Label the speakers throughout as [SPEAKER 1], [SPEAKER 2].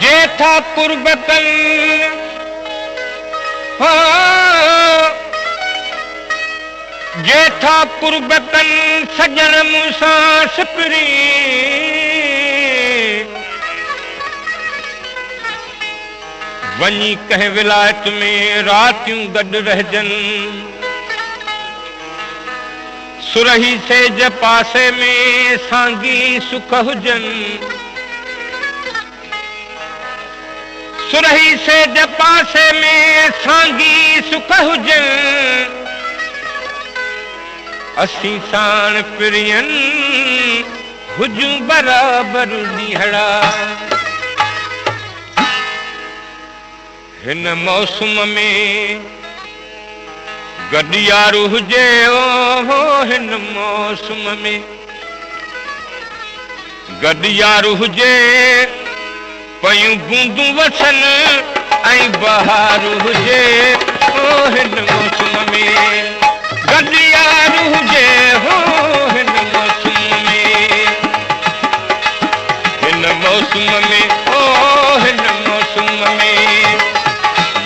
[SPEAKER 1] जेठा कुर्बतन जेठा कुर्बतन सजन मूसां सिपरी वञी कंहिं विलायत में रातियूं गॾु रहजन सुरही सेज पासे में सांगी सुख हुजन सुरही सेज पासे में सांगी सुख हुजन असी साण पिरियन हुजूं बराबर ॾींहड़ा हिन मौसम में गॾियारू हुजे ओ हिन मौसम में गॾियारू हुजे पयूं बूंदूं वसन ऐं बहारू हुजे ओ हिन मौसम में गॾियारू हुजे हो हिन मौसम में ओ हिन मौसम में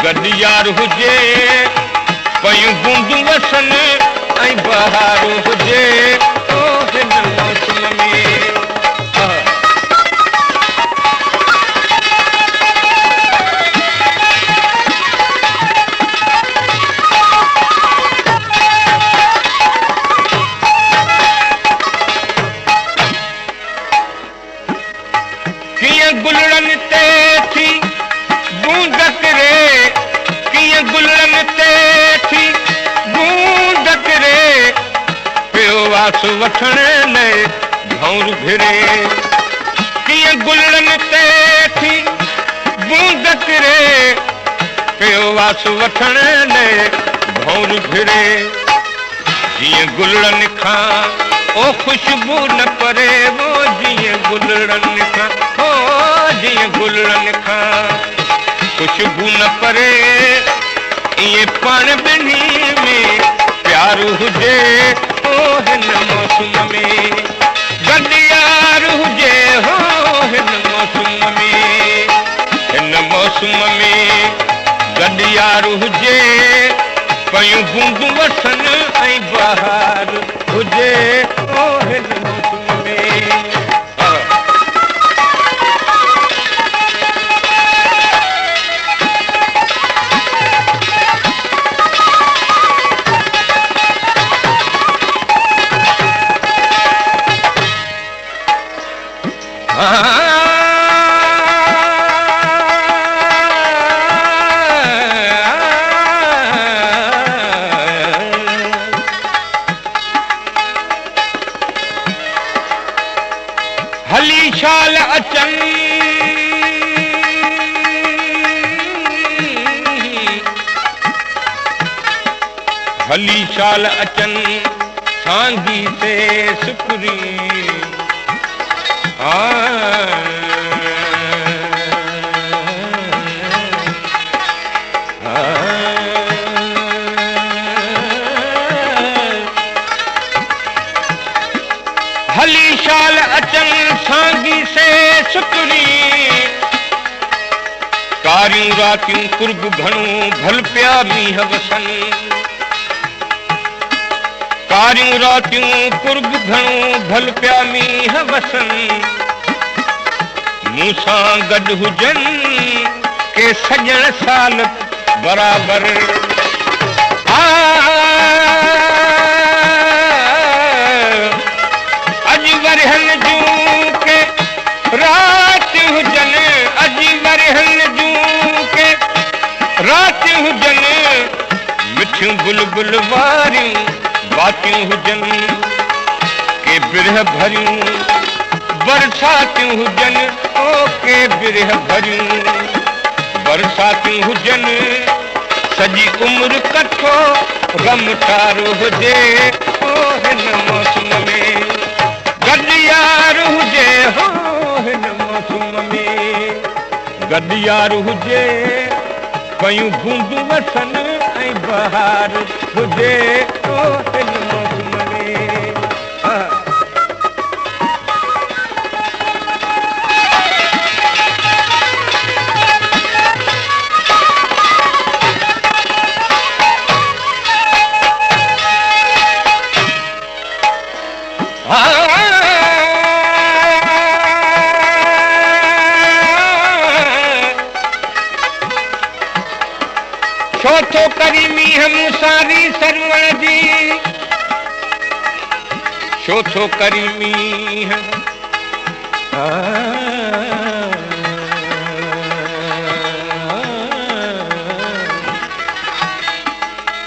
[SPEAKER 1] गॾियारू हुजे पयूं बूंदूं वसन ऐं बहारू हुजे ओ हिन मौसम में गुलड़न ते थी बूंदक रे किए गुलड़न ते थी बूंदक रे पियो वास वठण लाइ भौर भिरे किए गुलड़न ते थी बूंदक रे पियो वास वठण लाइ भौर भिरे जीअं गुलड़न खां ओ खुशबू न परे वो जीअं गुलड़न खां जीअं गुलड़न खां खुशबू न परे इएं पाण ॿिन्ही में प्यार हुजे ओ हिन मौसम में गॾियार हुजे हो हिन मौसम में गॾियार हुजे पयूं बूंदूं वसन ऐं बहार हुजे ओ हिन मौसम में हली शाल अचन हली शाल अचन सांगी से सुपरी हली शाल अचन सांगी से सुतरी कारियूं रातियूं कुर्ब घणो भल पिया मींह वसन कारियूं रातियूं कुर्ब घणो भल पिया मींह वसन मूंसां गॾु हुजन के सजण साल बराबर अॼु वरहन जूं के रात हुजन अॼु वरहन जूं के रात हुजन मिठियूं बुलबुल वारियूं बातियूं हुजन के बिरह भरियूं बरसातियूं हुजन ओ के बिरह भरियूं बरसातियूं हुजन सॼी उम्र कठो गम तारो हुजे हिन मौसम में गॾियार हुजे हो हिन मौसम में गॾियार हुजे कयूं बूंदूं वसनि ऐं बहार हुजे हो हिन मौसम में छो थो करी मींहं मूसारी सरवण जी छो थो करी मींहं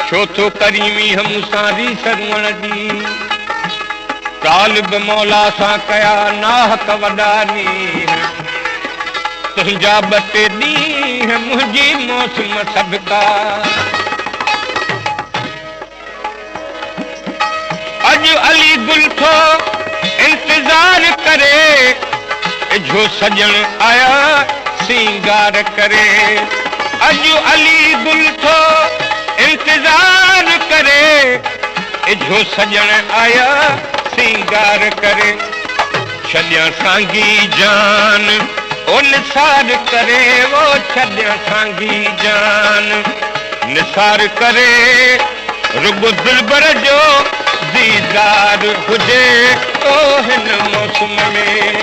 [SPEAKER 1] छो थो करी मींहं मूसारी सरवण जी काल बि मौला सां कया नाहक वॾा नींहं तुंहिंजा ॿ टे ॾींहं मुंहिंजी मौसम सदका अॼु अली गुल थो इंतज़ार करे जो सजण आया सिंगार करे अॼु अली गुल थो इंतज़ार करे जो सजण आया सिंगार करे छॾिया सांगी जान ओ निसार करे वो छॾिया सांगी जान निसार करे रुगो दिलबर जो दीदार हुजे ओ हिन मौसम में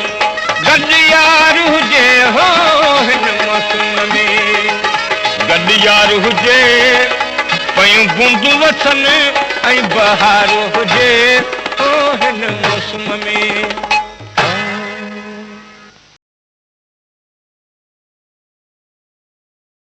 [SPEAKER 1] गॾियार हुजे हो हिन मौसम में गॾियार हुजे पयूं बूंदूं वसनि ऐं बहार हुजे